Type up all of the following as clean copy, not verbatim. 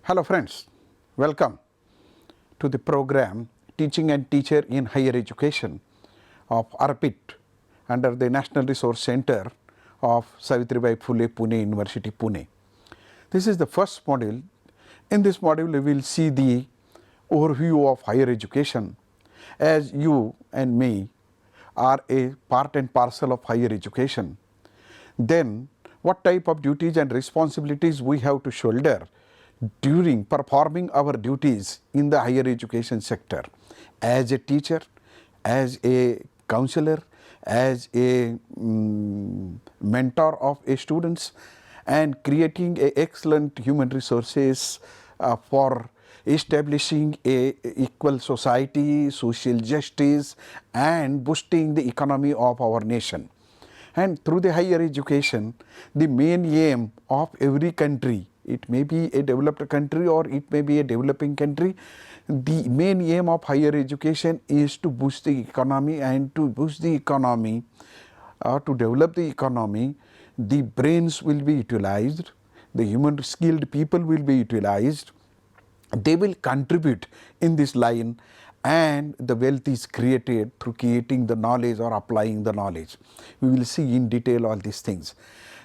Hello friends, welcome to the program Teaching and Teacher in Higher Education of ARPIT under the National Resource Center of Savitribai Phule Pune University, Pune. This is the first module. In this module, we will see the overview of higher education, as you and me are a part and parcel of higher education. Then, what type of duties and responsibilities we have to shoulder during performing our duties in the higher education sector as a teacher, as a counselor, as a mentor of a students, and creating a excellent human resources for establishing a equal society, social justice, and boosting the economy of our nation. And through the higher education, the main aim of every country, it may be a developed country or it may be a developing country, the main aim of higher education is to boost the economy, and to boost the economy, to develop the economy, the brains will be utilized, the human skilled people will be utilized, they will contribute in this line, and the wealth is created through creating the knowledge or applying the knowledge. We will see in detail all these things.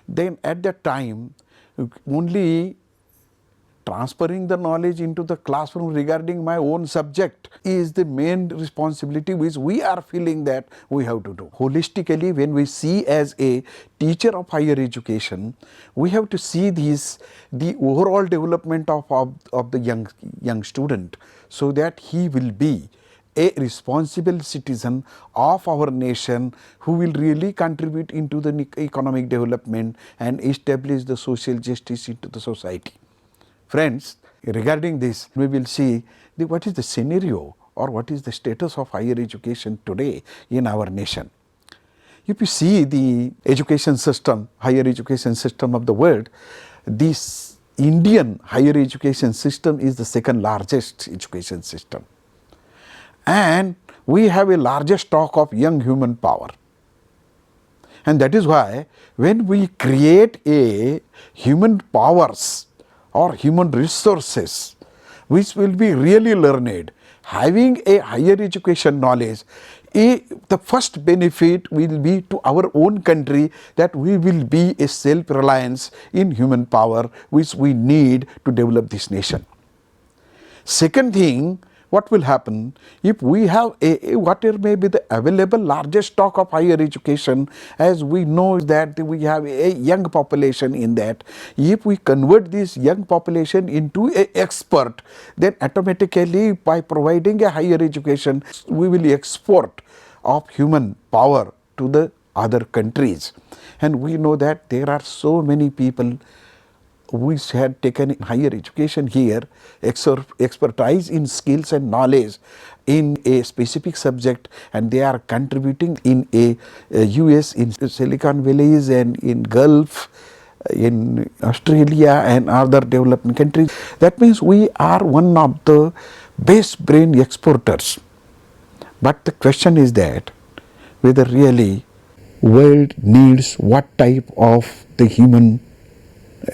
Then at that time, only transferring the knowledge into the classroom regarding my own subject is the main responsibility which we are feeling that we have to do. Holistically, when we see as a teacher of higher education, we have to see the overall development of the young student, so that he will be a responsible citizen of our nation who will really contribute into the economic development and establish the social justice into the society. Friends, regarding this, we will see what is the scenario or what is the status of higher education today in our nation. If you see the education system, higher education system of the world, this Indian higher education system is the second largest education system. And we have a largest stock of young human power. And that is why when we create a human powers or human resources which will be really learned, having a higher education knowledge, the first benefit will be to our own country, that we will be a self-reliance in human power which we need to develop this nation. Second thing, what will happen if we have whatever may be the available largest stock of higher education, as we know that we have a young population in that. If we convert this young population into an expert, then automatically by providing a higher education, we will export of human power to the other countries. And we know that there are so many people which had taken higher education here, expertise in skills and knowledge in a specific subject, and they are contributing in a US, in Silicon Valleys, and in Gulf, in Australia and other developing countries. That means we are one of the best brain exporters. But the question is that whether really world needs what type of the human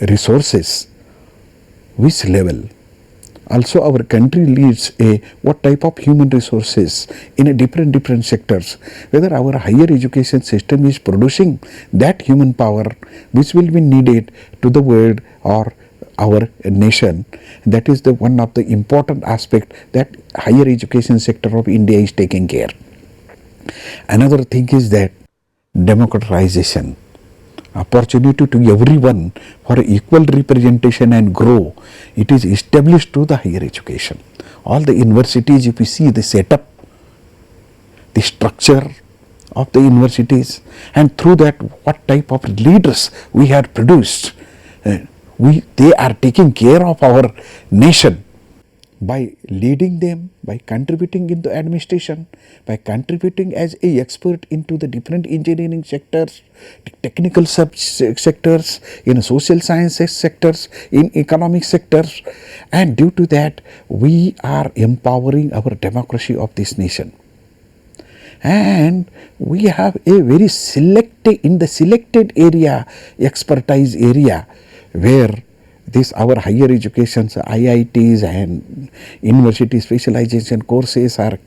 resources, which level. Also our country needs what type of human resources in a different sectors, whether our higher education system is producing that human power which will be needed to the world or our nation. That is the one of the important aspect that higher education sector of India is taking care. Another thing is that democratization, opportunity to everyone for equal representation and grow, it is established through the higher education. All the universities, if you see the setup, the structure of the universities, and through that what type of leaders we have produced, they are taking care of our nation by leading them, by contributing into administration, by contributing as a expert into the different engineering sectors, technical sectors, in social sciences sectors, in economic sectors, and due to that we are empowering our democracy of this nation. And we have a very selected area, expertise area, where this our higher educations, IITs and university specialization courses are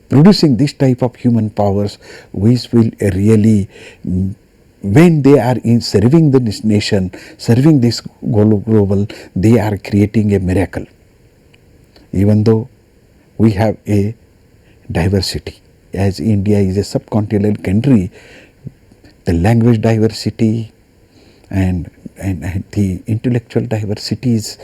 producing this type of human powers which will really, when they are in serving this nation, serving this global, they are creating a miracle. Even though we have a diversity, as India is a subcontinental country, the language diversity and the intellectual diversities,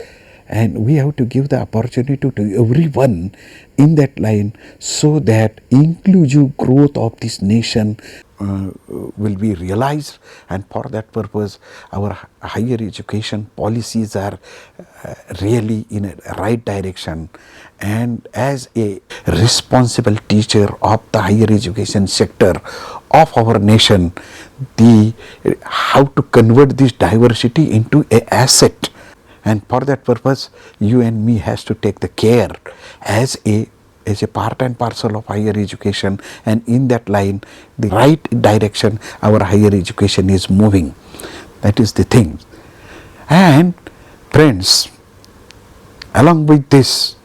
and we have to give the opportunity to everyone in that line, so that inclusive growth of this nation will be realized. And for that purpose, our higher education policies are really in a right direction. And as a responsible teacher of the higher education sector of our nation, the how to convert this diversity into an asset. And for that purpose, you and me has to take the care as a part and parcel of higher education, and in that line, the right direction our higher education is moving. That is the thing. And friends, along with this,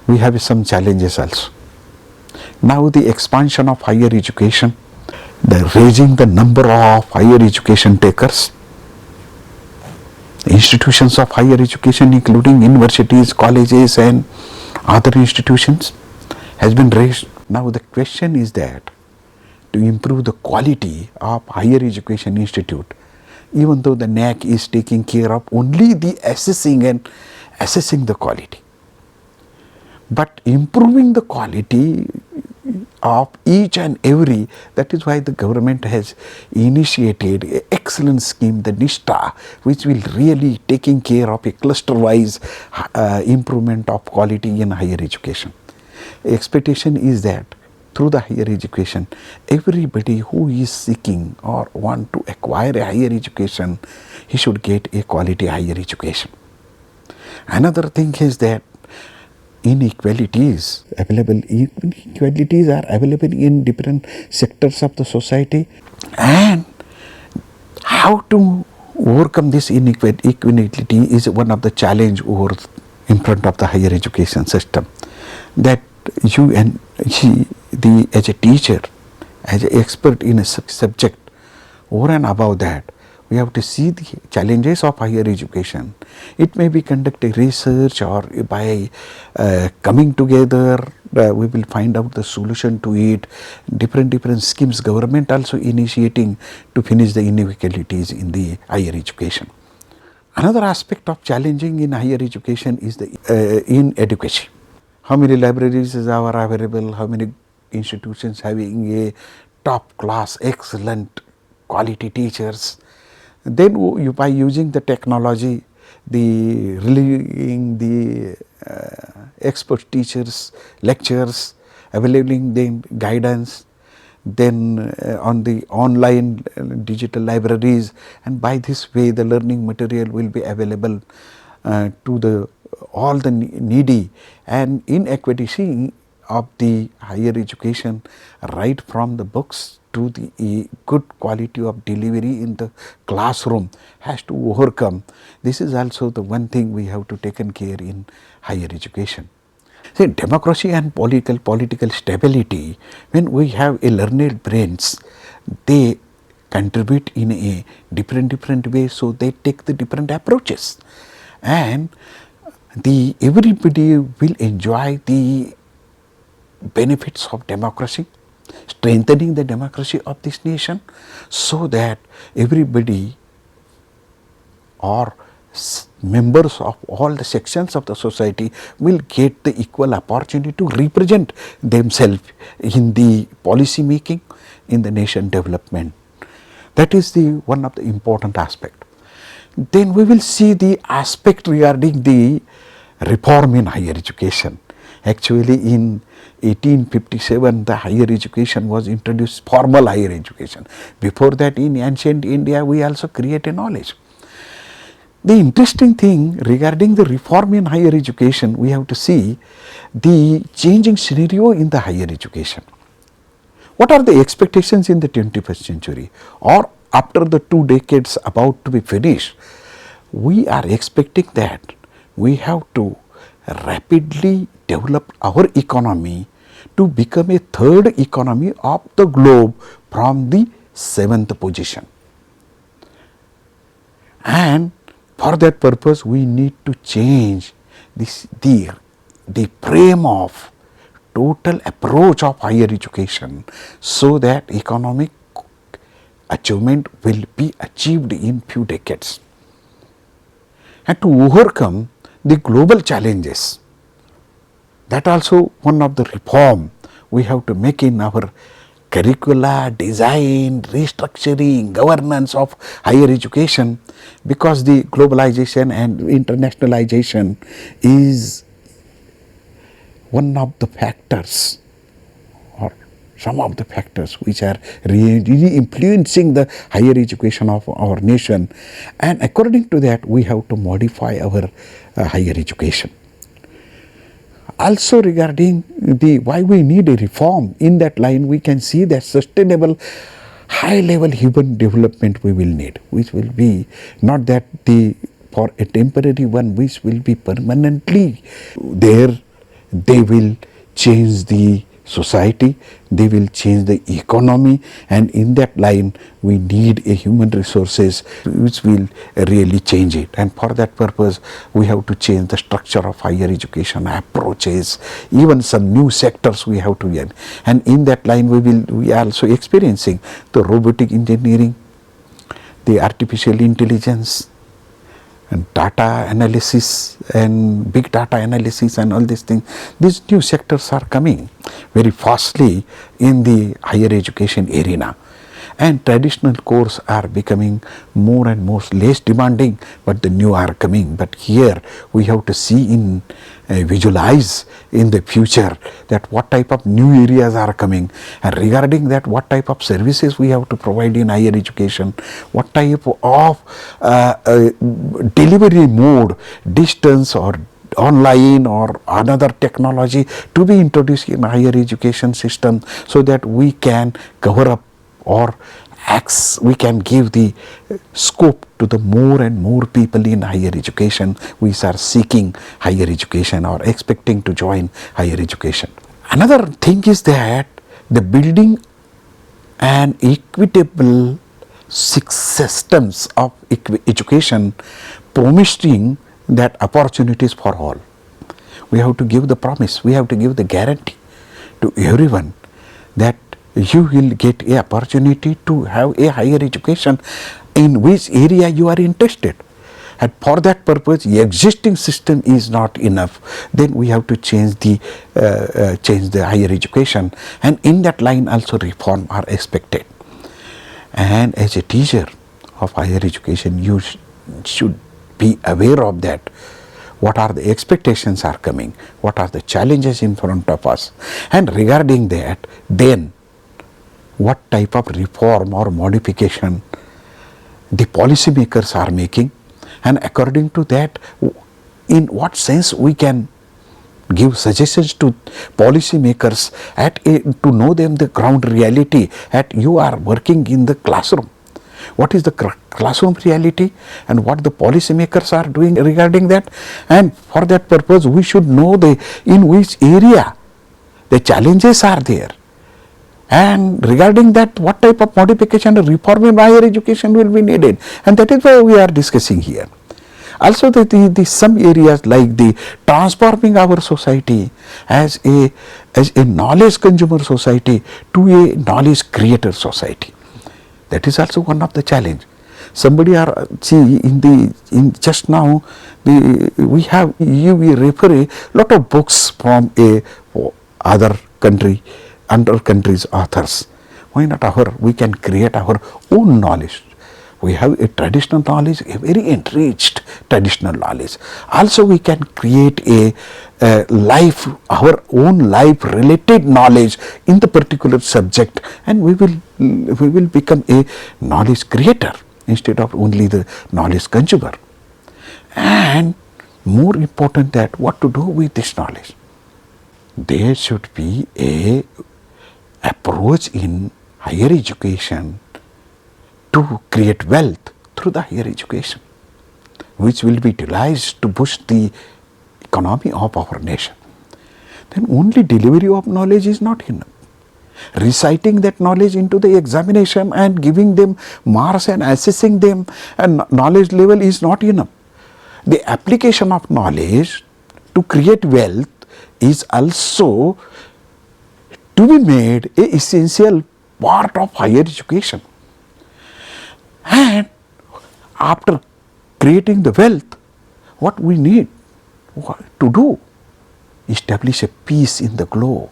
we have some challenges also. Now the expansion of higher education, the raising the number of higher education takers, institutions of higher education including universities, colleges and other institutions has been raised. Now the question is that to improve the quality of higher education institute, even though the NAAC is taking care of only the assessing the quality, but improving the quality of each and every, that is why the government has initiated an excellent scheme, the NISTA, which will really taking care of a cluster wise improvement of quality in higher education. Expectation is that through the higher education, everybody who is seeking or want to acquire a higher education, he should get a quality higher education. Another thing is that inequalities are available in different sectors of the society, and how to overcome this inequality is one of the challenge over in front of the higher education system. That you and as a teacher, as an expert in a subject, over and above that, we have to see the challenges of higher education. It may be conducting research, or by coming together, we will find out the solution to it. Different schemes, government also initiating to finish the inequalities in the higher education. Another aspect of challenging in higher education is the inadequacy. How many libraries are available? How many institutions having a top class, excellent quality teachers? Then you, by using the technology, releasing the expert teachers, lectures, availing them guidance, then on the online digital libraries, and by this way the learning material will be available to all the needy. And inequity of the higher education, right from the books to the good quality of delivery in the classroom, has to overcome. This is also the one thing we have to taken care in higher education. See, democracy and political stability, when we have a learned brains, they contribute in a different way, so they take the different approaches, and everybody will enjoy the benefits of democracy, strengthening the democracy of this nation, so that everybody or members of all the sections of the society will get the equal opportunity to represent themselves in the policy making, in the nation development. That is the one of the important aspect. Then we will see the aspect regarding the reform in higher education. Actually, in 1857, the higher education was introduced, formal higher education. Before that, in ancient India, we also created knowledge. The interesting thing regarding the reform in higher education, we have to see the changing scenario in the higher education. What are the expectations in the 21st century, or after the 2 decades about to be finished? we are expecting that we have to rapidly develop our economy to become a third economy of the globe from the 7th position. And for that purpose, we need to change the frame of total approach of higher education, so that economic achievement will be achieved in few decades. And to overcome the global challenges, that also one of the reform we have to make in our curricula, design, restructuring, governance of higher education, because the globalization and internationalization is one of the factors, or some of the factors which are really influencing the higher education of our nation, and according to that we have to modify our higher education. Also regarding the why we need a reform, in that line we can see that sustainable high level human development we will need, which will be not that the for a temporary one, which will be permanently there. They will change the society, they will change the economy, and in that line we need a human resources which will really change it. And for that purpose we have to change the structure of higher education approaches, even some new sectors we have to get. And in that line we are also experiencing the robotic engineering, the artificial intelligence, and data analysis and big data analysis and all these things. These new sectors are coming very fastly in the higher education arena, and traditional courses are becoming more and more less demanding, but the new are coming. But here we have to see in visualize in the future that what type of new areas are coming, and regarding that what type of services we have to provide in higher education, what type of delivery mode, distance or online or another technology to be introduced in higher education system, so that we can cover up or we can give the scope to the more and more people in higher education which are seeking higher education or expecting to join higher education. Another thing is that the building an equitable systems of education, promising that opportunities for all. We have to give the promise, we have to give the guarantee to everyone that you will get a opportunity to have a higher education in which area you are interested. And for that purpose, the existing system is not enough. Then we have to change the higher education, and in that line also reform are expected. And as a teacher of higher education, you should be aware of that. What are the expectations are coming? What are the challenges in front of us? And regarding that, then what type of reform or modification the policy makers are making, and according to that, in what sense we can give suggestions to policy makers to know them the ground reality. You are working in the classroom. What is the classroom reality and what the policy makers are doing regarding that? And for that purpose, we should know in which area the challenges are there. And regarding that, what type of modification or reform in higher education will be needed, and that is why we are discussing here. Also, some areas like the transforming our society as a knowledge consumer society to a knowledge creator society. That is also one of the challenge. Somebody in just now we refer a lot of books from other countries authors. Why not we can create our own knowledge. We have a traditional knowledge, a very enriched traditional knowledge. Also we can create our own life related knowledge in the particular subject, and we will become a knowledge creator instead of only the knowledge consumer. And more important, that what to do with this knowledge. There should be a approach in higher education to create wealth through the higher education. which will be utilized to boost the economy of our nation, then only delivery of knowledge is not enough. Reciting that knowledge into the examination and giving them marks and assessing them and knowledge level is not enough. The application of knowledge to create wealth is also to be made a essential part of higher education. And after creating the wealth, what we need to do? Establish a peace in the globe,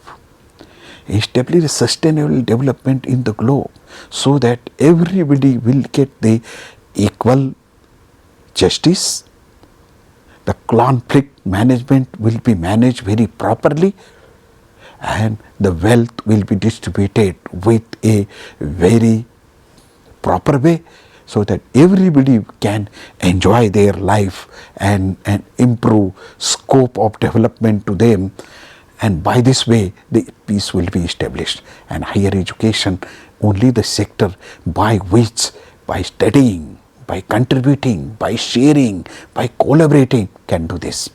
establish a sustainable development in the globe, so that everybody will get the equal justice. The conflict management will be managed very properly, and the wealth will be distributed with a very proper way, so that everybody can enjoy their life and improve scope of development to them. And by this way, the peace will be established. And higher education, only the sector by which, by studying, by contributing, by sharing, by collaborating, can do this.